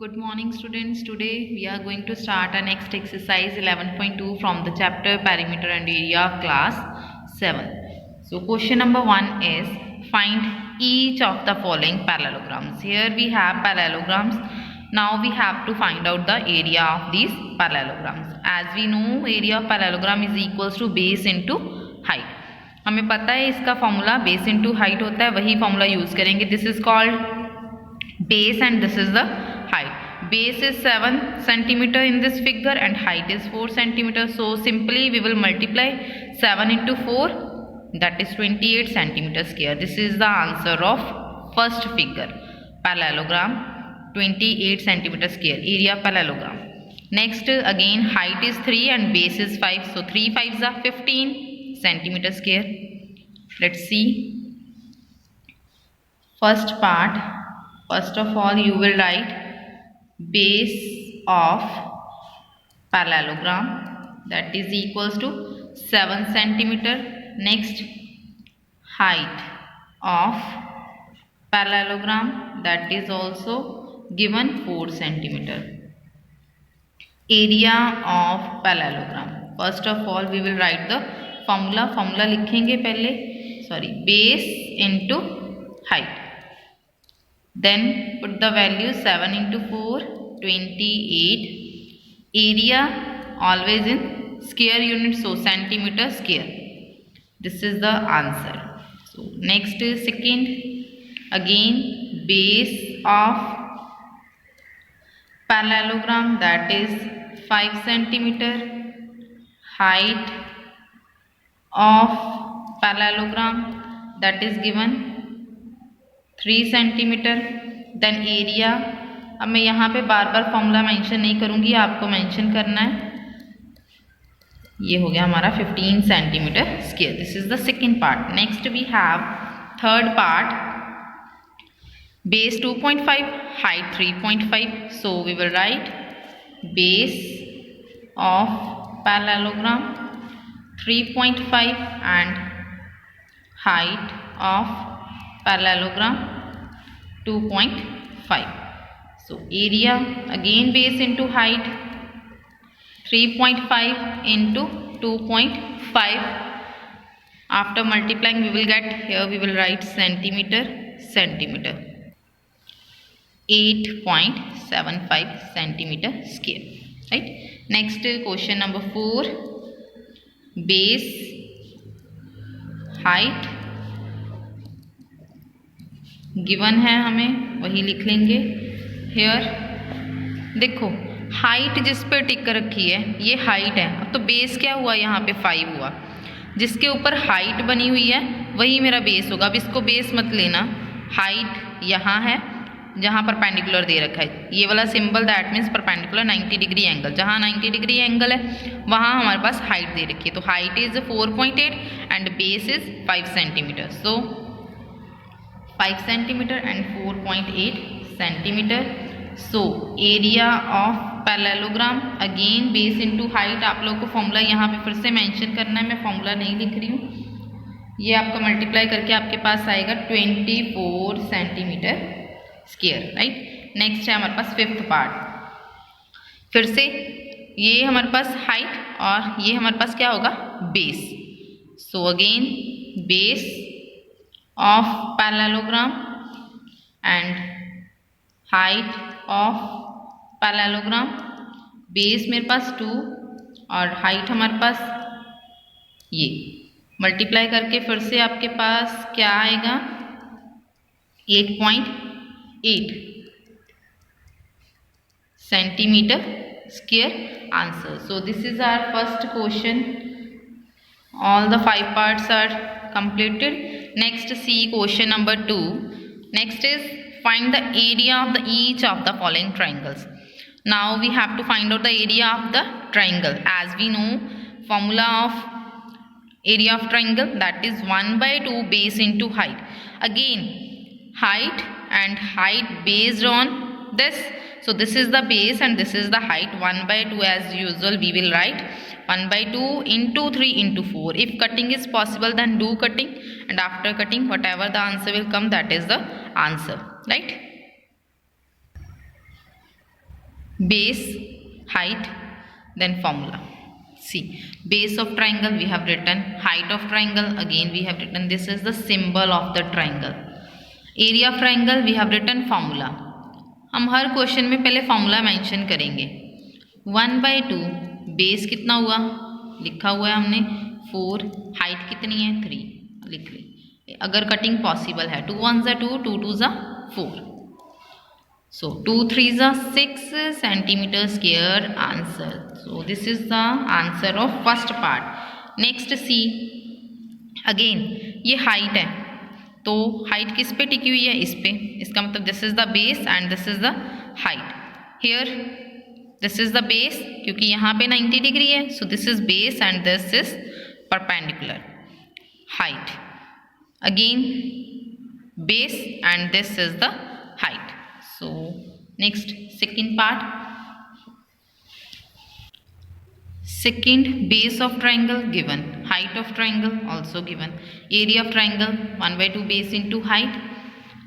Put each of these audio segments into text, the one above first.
Good morning students. Today we are going to start our next exercise 11.2 from the chapter perimeter and area of class 7. So question number 1 is find each of the following parallelograms. Here we have parallelograms. Now we have to find out the area of these parallelograms. As we know area of parallelogram is equals to base into height. हमें पता है इसका formula base into height होता है, वही formula use करेंगे. This is called base and this is the height. Base is 7 centimeter in this figure and height is 4 centimeter. So simply we will multiply 7 into 4, that is 28 centimeter square. This is the answer of first figure. Parallelogram 28 centimeter square, area parallelogram. Next again height is 3 and base is 5. So 3 5s are 15 centimeter square. Let's see. First part. First of all you will write base of parallelogram, that is equals to 7 centimeter. Next height of parallelogram, that is also given 4 centimeter. Area of parallelogram. First of all we will write the formula लिखेंगे पहले, base into height. Then put the value 7 into 4, 28. Area always in square unit, so centimeter square. This is the answer. So next is second, again base of parallelogram, that is 5 centimeter. Height of parallelogram, that is given 3 centimetre. Then area, अब मैं यहाँ पे बार बार formula mention नहीं करूँगी, आपको mention करना है. ये हो गया हमारा 15 centimetre square. This is the second part. Next we have third part. Base 2.5, height 3.5. So we will write base of parallelogram 3.5 and height of parallelogram 2.5. So area again base into height 3.5 into 2.5. After multiplying we will get, here we will write centimeter 8.75 centimeter square, right? Next question number 4. Base, height given है, हमें वही लिख लेंगे. Hair देखो height जिस पे टिक रखी है ये हाइट है. अब तो बेस क्या हुआ, यहाँ पे 5 हुआ. जिसके ऊपर हाइट बनी हुई है वही मेरा बेस होगा. अब इसको बेस मत लेना. हाइट यहाँ है जहाँ परपेंडिकुलर दे रखा है, ये वाला symbol, that means perpendicular 90 degree angle. जहाँ 90 डिग्री एंगल है वहाँ हमारे पास हाइट दे रखी है. तो height is 4.8 and base is 5 centimetre. So 5 centimeter and 4.8 centimeter. So area of parallelogram again base into height. आप लोगों को फॉर्मूला यहाँ पे फिर से मेंशन करना है, मैं फॉर्मूला नहीं लिख रही हूँ. ये आपका मल्टीप्लाई करके आपके पास आएगा 24 सेंटीमीटर स्क्वायर, राइट. नेक्स्ट है हमारे पास फिफ्थ पार्ट. फिर से ये हमारे पास हाइट और ये हमारे पास क्या होगा, base. So again base of parallelogram and height of parallelogram. Base मेरे पास 2 और हाइट हमारे पास ये. मल्टीप्लाई करके फिर से आपके पास क्या आएगा, 8.8 centimetre square. Answer. So this is our first question. All the 5 parts are completed. Next see question number 2. Next is find the area of each of the following triangles. Now we have to find out the area of the triangle. As we know formula of area of triangle, that is 1/2 base into height. Again height and height based on this. So this is the base and this is the height. 1/2 as usual we will write 1/2 into 3 into 4. If cutting is possible then do cutting, and after cutting whatever the answer will come, that is the answer, right? base, height, then formula. See, base of triangle we have written, height of triangle again we have written, this is the symbol of the triangle. Area of triangle we have written formula. हम हर question में पहले formula mention करेंगे. 1/2 base कितना हुआ लिखा हुआ है हमने 4, हाइट कितनी है 3 लिख ली. अगर कटिंग पॉसिबल है 2 1 ज़ा 2, 2 2 ज़ा 4. So 2 3 ज़ा 6 centimeter square answer. So this is the answer of first part. Next see, again ये हाइट है तो हाइट किस पे टिकी हुई है इस पे. इसका मतलब this is the base and this is the height. Here this is the base क्योंकि यहाँ पे 90 डिग्री है. सो this is base and this is perpendicular. Height again base and this is the height. So next second part. Second, base of triangle given, height of triangle also given, area of triangle 1/2 base into height.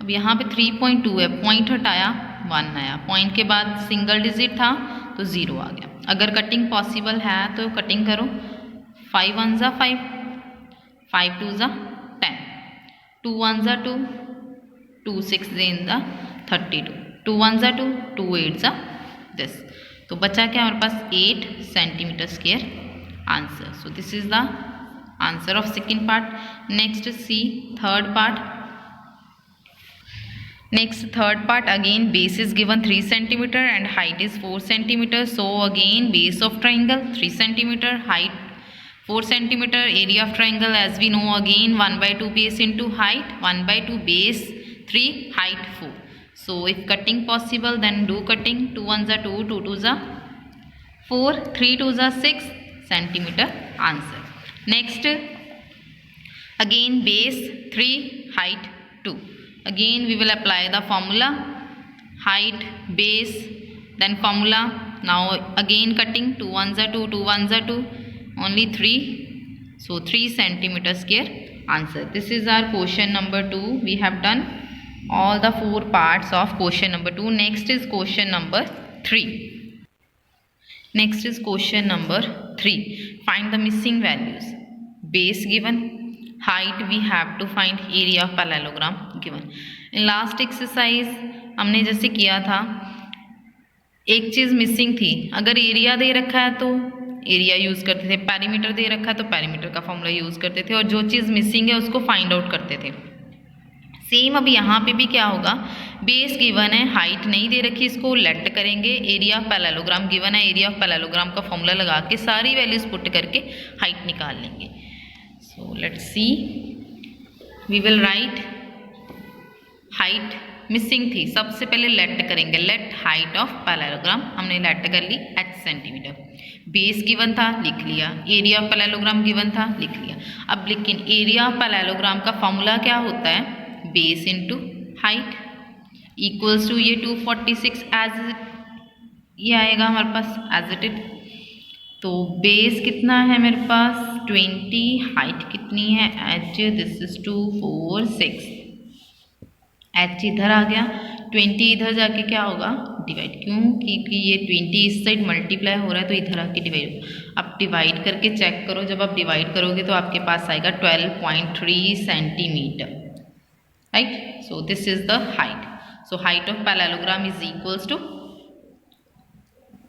अब यहाँ पे 3.2 है, point हटाया 1 आया, point के बाद single digit था तो 0 आ गया. अगर कटिंग पॉसिबल है तो कटिंग करो. 5 1 ज़ा 5, 5 2 ज़ा 10, 2 1 ज़ा 2, 2 6 ज़ा 32, 2 1 ज़ा 2, 2 8 ज़ा दिस. तो बचा क्या हमारे पास 8 centimetre square answer. So this is the answer of second part. Next see third part. Next third part again base is given 3 centimetre and height is 4 centimetre. So again base of triangle 3 centimetre, height 4 centimetre, area of triangle as we know again 1/2 base into height, 1/2 base 3, height 4. So if cutting possible then do cutting. 2 1 ज़ा 2, 2 2 ज़ा 4, 3 2 ज़ा 6 centimeter answer. Next again base 3, height 2. Again we will apply the formula, height base then formula. Now again cutting 2 1 ज़ा 2, 2 1 ज़ा 2, only 3. So 3 centimeter square answer. This is our question number 2. We have done all the 4 parts of question number 2. Next is question number 3. Next is question number 3. Find the missing values. Base given, height we have to find, area of parallelogram given. In last exercise हमने जैसे किया था एक चीज़ missing थी. अगर area दे रखा है तो एरिया यूज़ करते थे, पैरीमीटर दे रखा है तो पैरीमीटर का फॉर्मूला यूज़ करते थे, और जो चीज़ मिसिंग है उसको फाइंड आउट करते थे. सेम अब यहाँ पे भी क्या होगा, बेस गिवन है, हाइट नहीं दे रखी, इसको लेट करेंगे. एरिया ऑफ पैरेललोग्राम गिवन है, एरिया ऑफ पैरेललोग्राम का फॉर्मूला लगा के सारी वैल्यूज पुट करके हाइट निकाल लेंगे. So let's see, we will write height missing थी, सबसे पहले लेट करेंगे. लेट हाइट ऑफ पैरेललोग्राम हमने लेट कर ली h सेंटीमीटर. बेस गिवन था लिख लिया, एरिया ऑफ पैरेललोग्राम गिवन था लिख लिया. अब लेकिन एरिया ऑफ पैरेललोग्राम का फॉर्मूला क्या होता है, base into height equals to ये 246 एज ये आएगा हमारे पास एज इट इज. तो बेस कितना है मेरे पास 20, हाइट कितनी है h, दिस इज 246, h इधर आ गया, 20 इधर जाके क्या होगा डिवाइड, क्यों क्योंकि ये 20 इस साइड मल्टीप्लाई हो रहा है तो इधर आके डिवाइड. अब डिवाइड करके चेक करो, जब आप डिवाइड करोगे तो आपके पास आएगा 12.3 centimetre. Right, so this is the height. So height of parallelogram is equals to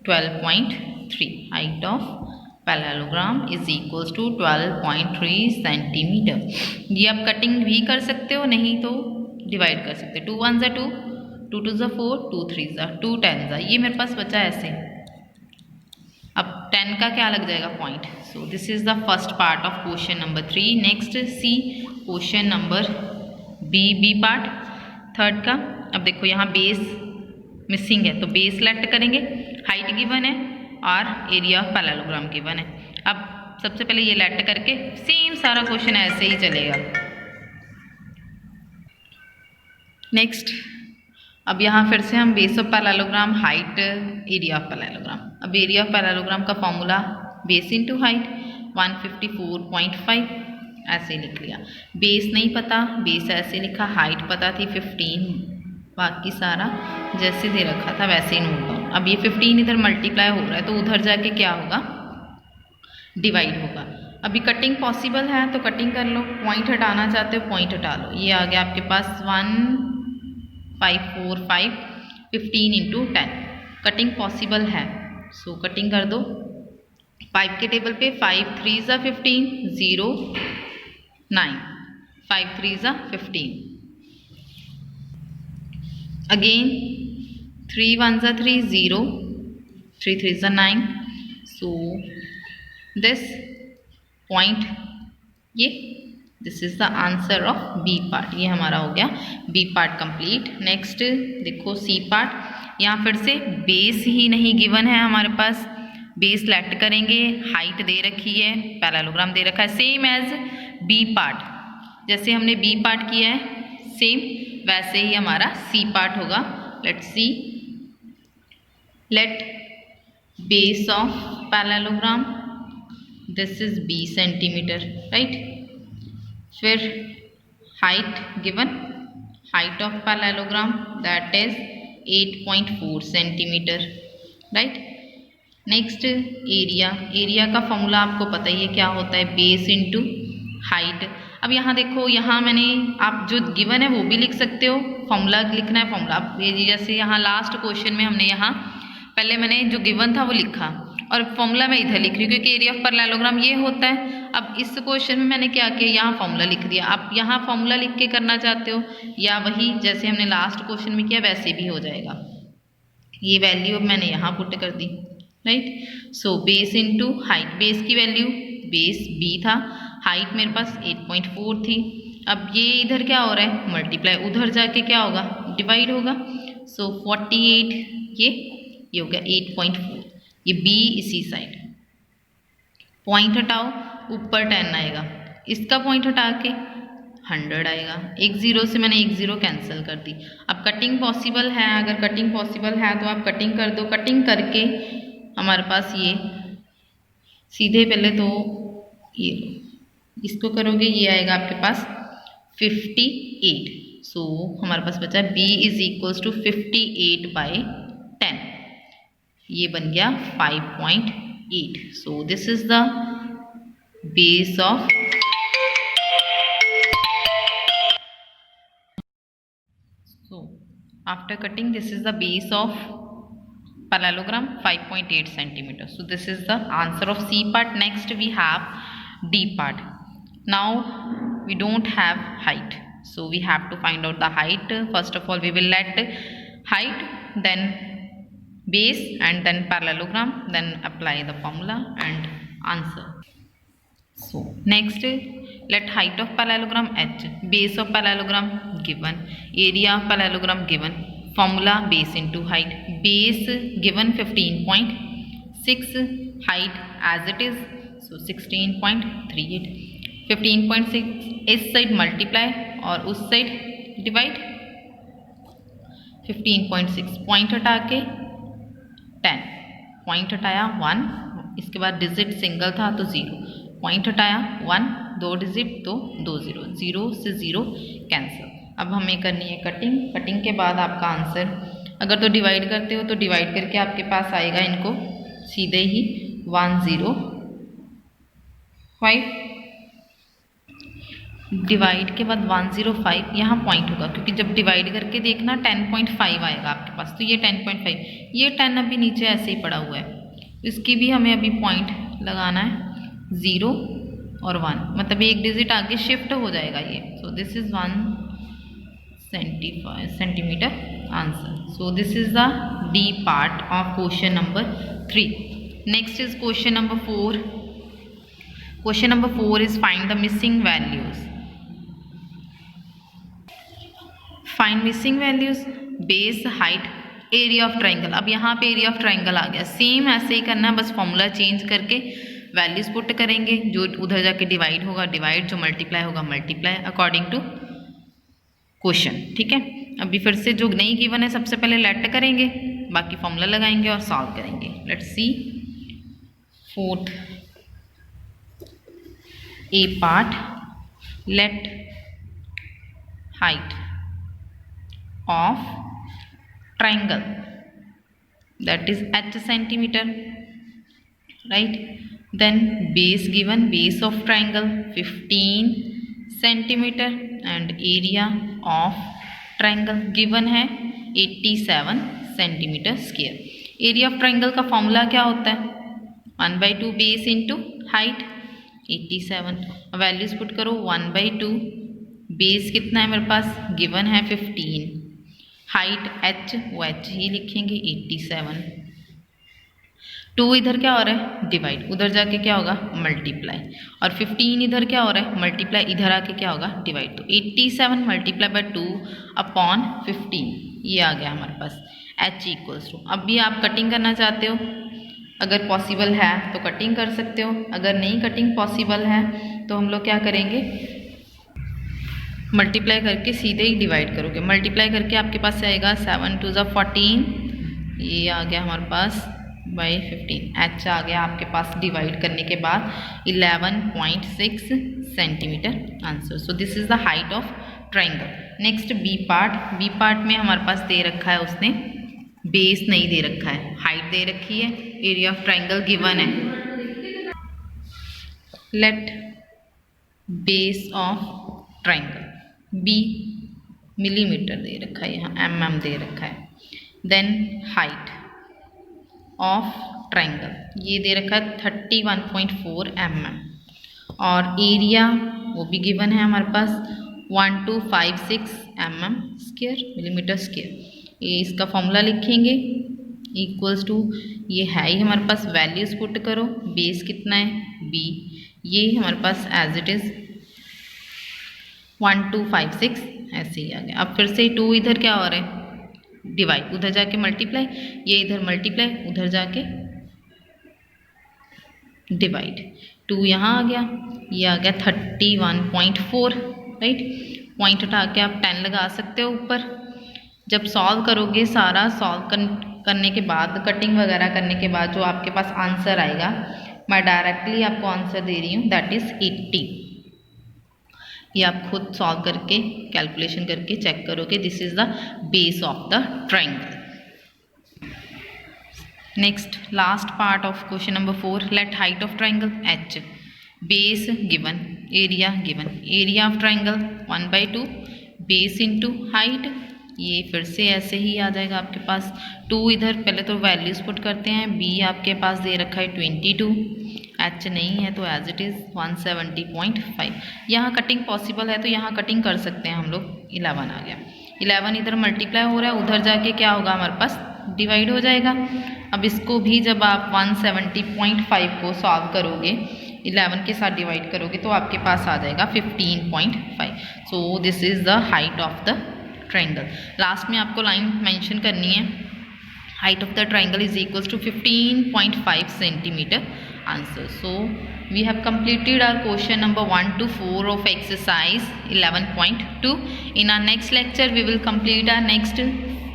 12.3. Height of parallelogram is equals to 12.3 centimetre. ये आप कटिंग भी कर सकते हो, नहीं तो डिवाइड कर सकते हो. 2 1 ज़ा 2, 2 2 ज़ा 4, 2 3 ज़ा 2 10 ज़ा. ये मेरे पास बचा ऐसे. अब 10 का क्या लग जाएगा point. So this is the first part of question number 3. Next C question number B part third का. अब देखो यहाँ बेस मिसिंग है तो बेस लेट करेंगे, हाइट गिवन है और एरिया ऑफ पैरेललोग्राम गिवन है. अब सबसे पहले ये लेट करके सेम सारा क्वेश्चन ऐसे ही चलेगा. नेक्स्ट अब यहाँ फिर से हम base of parallelogram, height, area of parallelogram. अब एरिया ऑफ पैरेललोग्राम का फॉर्मूला बेस इंटू हाइट 154.5 ऐसे लिख लिया. बेस नहीं पता, बेस ऐसे लिखा, हाइट पता थी 15, बाकी सारा जैसे दे रखा था वैसे ही नोट डाउन. अब ये 15 इधर मल्टीप्लाई हो रहा है तो उधर जाके क्या होगा, डिवाइड होगा। अभी कटिंग पॉसिबल है तो कटिंग कर लो, पॉइंट हटाना चाहते हो पॉइंट हटा लो। ये आ गया आपके पास 1 5 4 5 15 इंटू 10, कटिंग पॉसिबल है। सो कटिंग कर दो 5 के टेबल पे, 5 3 ज़ा 15, 0 9, 5 3 ज़ा 15, अगेन 3 1 ज़ा 3 0, 3 3 ज़ा 9, सो दिस पॉइंट, ये this is the answer of B part. ये हमारा हो गया बी पार्ट कंप्लीट। नेक्स्ट देखो सी पार्ट, यहाँ फिर से बेस ही नहीं गिवन है हमारे पास, बेस सेलेक्ट करेंगे, हाइट दे रखी है, पैरेललोग्राम दे रखा है, सेम एज बी पार्ट। जैसे हमने बी पार्ट किया है सेम वैसे ही हमारा सी पार्ट होगा। Let's see, let base of parallelogram, this is 20 centimetre, right. फिर height given, height of parallelogram that is 8.4 centimetre, right. Next area, area का फॉर्मूला आपको पता ही है क्या होता है, बेस इंटू हाइट। अब यहाँ देखो, यहाँ मैंने, आप जो गिवन है वो भी लिख सकते हो, फॉर्मूला लिखना है फॉर्मूला। अब जैसे यहाँ लास्ट क्वेश्चन में हमने यहाँ पहले मैंने जो गिवन था वो लिखा और फॉर्मूला मैं इधर लिख रही हूँ क्योंकि एरिया ऑफ पैरेललोग्राम ये होता है। अब इस क्वेश्चन में मैंने क्या किया, यहाँ फॉर्मूला लिख दिया। आप यहाँ फॉर्मूला लिख के करना चाहते हो या वही जैसे हमने लास्ट क्वेश्चन में किया वैसे भी हो जाएगा। ये वैल्यू अब मैंने यहाँ पुट कर दी, right. So base into height, base की वैल्यू, बेस बी था, हाइट मेरे पास 8.4 थी। अब ये इधर क्या हो रहा है, मल्टीप्लाई, उधर जाके क्या होगा, डिवाइड होगा। सो 48, ये हो गया 8.4, ये बी इसी साइड। पॉइंट हटाओ, ऊपर 10 आएगा, इसका पॉइंट हटा के 100 आएगा। एक जीरो से मैंने एक जीरो कैंसिल कर दी। अब कटिंग पॉसिबल है, अगर कटिंग पॉसिबल है तो आप कटिंग कर दो। कटिंग करके हमारे पास ये सीधे पहले तो ये इसको करोगे, ये आएगा आपके पास 58। सो हमारे पास बचा b इज इक्वल्स टू 58/10, ये बन गया 5.8। सो this is the base of, so after cutting this is the base of parallelogram 5.8 centimeter. So this is the answer of C part. Next we have D part. Now we don't have height, so we have to find out the height. First of all we will let height, then base, and then parallelogram, then apply the formula and answer. So next let height of parallelogram h, base of parallelogram given, area of parallelogram given, formula base into height, base given 15.6, height as it is, so 16.38, 15.6 इस side multiply और उस side divide, 15.6 point हटा के 10, point हटाया 1, इसके बाद digit single था तो 0, पॉइंट हटाया 1, 2 डिजिट तो 2 0, 0 से 0 कैंसिल। अब हमें करनी है कटिंग। कटिंग के बाद आपका आंसर, अगर तो डिवाइड करते हो तो डिवाइड करके आपके पास आएगा इनको सीधे ही 105, डिवाइड के बाद 105, यहाँ पॉइंट होगा क्योंकि जब डिवाइड करके देखना 10.5 आएगा आपके पास, तो ये 10.5, ये 10 अभी नीचे ऐसे ही पड़ा हुआ है, इसकी भी हमें अभी पॉइंट लगाना है 0 और 1, मतलब एक डिजिट आगे शिफ्ट हो जाएगा ये। सो this is 1 centimetre answer. So this is the D part of question number 3। Next is question number 4। Question number 4 is find the missing values. Find missing values, base, height, area of triangle. अब यहाँ पे area of triangle आ गया, same ऐसे ही करना है, बस formula change करके values put करेंगे, जो उधर जाके डिवाइड होगा डिवाइड, जो मल्टीप्लाई होगा मल्टीप्लाई अकॉर्डिंग टू क्वेश्चन, ठीक है। अभी फिर से जो नहीं गिवन है सबसे पहले लेट करेंगे, बाकी फॉर्मूला लगाएंगे और सॉल्व करेंगे। Let's see 4th A part, late height of triangle that is h centimeter, right? Then base given, base of triangle 15 centimeter and area of triangle given है 87 centimetre square. Area of triangle का formula क्या होता है? 1/2 base into height 87। Values put करो 1/2 base कितना है मेरे पास given है 15, हाइट h वो h ही लिखेंगे 87। 2 इधर क्या हो रहा है डिवाइड, उधर जाके क्या होगा मल्टीप्लाई, और 15 इधर क्या हो रहा है मल्टीप्लाई, इधर आके क्या होगा डिवाइड। तो 87 मल्टीप्लाई बाय 2 अपॉन 15 ये आ गया हमारे पास h इक्वल्स टू। अब भी आप कटिंग करना चाहते हो, अगर पॉसिबल है तो कटिंग कर सकते हो, अगर नहीं कटिंग पॉसिबल है तो हम लोग क्या करेंगे मल्टीप्लाई करके सीधे ही डिवाइड करोगे। मल्टीप्लाई करके आपके पास आएगा 7 2 ज़ा 14, ये आ गया हमारे पास बाई 15, h आ गया आपके पास डिवाइड करने के बाद 11.6 centimetre answer. So this is the height of triangle. Next B part. B part में हमारे पास दे रखा है उसने बेस नहीं दे रखा है, हाइट दे रखी है, एरिया ऑफ ट्राइंगल गिवन है। Let base of triangle B millimetre दे रखा है, यहाँ mm दे रखा है। देन हाइट ऑफ ट्राइंगल ये दे रखा है 31.4 mm, और एरिया वो भी गिवन है हमारे पास 1256 mm स्क्वायर मिलीमीटर स्क्वायर। ये इसका फॉर्मूला लिखेंगे इक्वल्स टू, ये है ही हमारे पास, वैल्यूज पुट करो, बेस कितना है b, ये हमारे पास एज इट इज़ 1256 ऐसे ही आ गया। अब फिर से 2 इधर क्या हो रहा है डिवाइड, उधर जाके मल्टीप्लाई, ये इधर मल्टीप्लाई उधर जाके डिवाइड, 2 यहाँ आ गया, ये आ गया 31.4, राइट। पॉइंट उठा के आप 10 लगा सकते हो ऊपर। जब सॉल्व करोगे सारा सॉल्व करने के बाद, कटिंग वगैरह करने के बाद जो आपके पास आंसर आएगा, मैं डायरेक्टली आपको आंसर दे रही हूँ, दैट इज़ 80। ये आप खुद सॉल्व करके कैलकुलेशन करके चेक करोगे। This is the base of the triangle. Next last part of question number 4, late height of triangle h, base given, area given. Area of triangle 1/2 base into height, ये फिर से ऐसे ही आ जाएगा आपके पास। 2 इधर पहले तो वैल्यूज पुट करते हैं, b आपके पास दे रखा है 22, h नहीं है तो एज इट इज़ 170.5। यहाँ कटिंग पॉसिबल है तो यहाँ कटिंग कर सकते हैं हम लोग। 11 आ गया, 11 इधर मल्टीप्लाई हो रहा है, उधर जाके क्या होगा हमारे पास डिवाइड हो जाएगा। अब इसको भी जब आप 170.5 को सॉल्व करोगे, 11 के साथ डिवाइड करोगे तो आपके पास आ जाएगा 15.5। So this is the height of the triangle. Last में आपको लाइन मेंशन करनी है, height of the triangle is equals to 15.5 centimetre answer. So we have completed our question number 1 to 4 of exercise 11.2. In our next lecture we will complete our next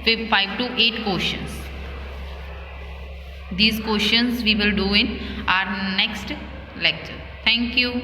5 to 8 questions. These questions we will do in our next lecture. Thank you.